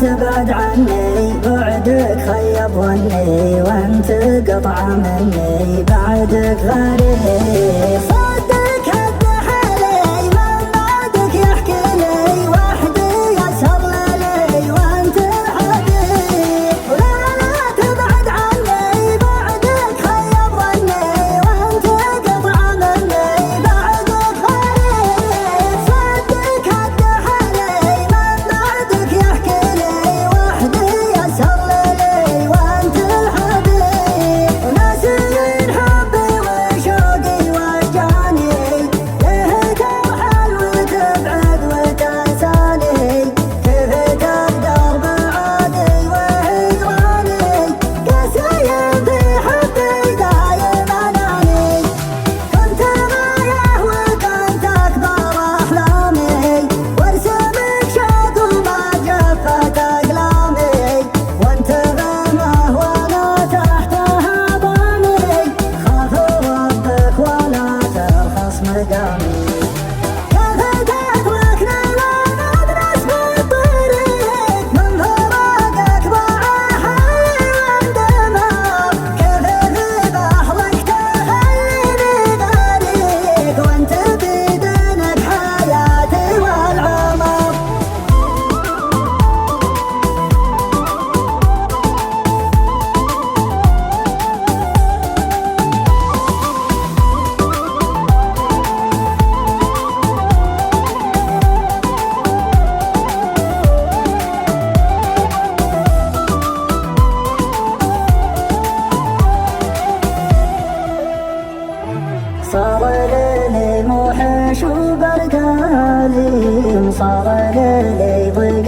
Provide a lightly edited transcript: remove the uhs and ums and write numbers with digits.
تبعد عني، بعدك خيب ظني وانت قطعة مني، بعدك غريب صدق هد حالي من بعدك يحكي لي، وحدي يسهر لي وانت الحبيب. ولا تبعد عني، بعدك خيب ظني وانت قطعة مني، بعدك غريب صدق هد حالي من بعدك يحكي لي، وحدي يسهر لي وانت الحبيب. وناسين حبي وشوقي وجاني، ليه ترحل وتبعد وتنساني، كيف تقدر بعادي وهجراني، قاسي في حبي دايم اناني. كنت غاية وكنت اكبر احلامي، وارسمك شوق وما جفت اقلامي، وانت غمه وانا تحتها ضامي، خاف ربك ولا ترخص مقامي. كيف تتركني وانا ادرس بالطريق، من فراقك ضاع حالي واندمر، كيف في بحرك تخليني غريق، وانت بيدينك حياتي والعمر. صار ليلي موحش وبرد أليم، صار ليلي ضيق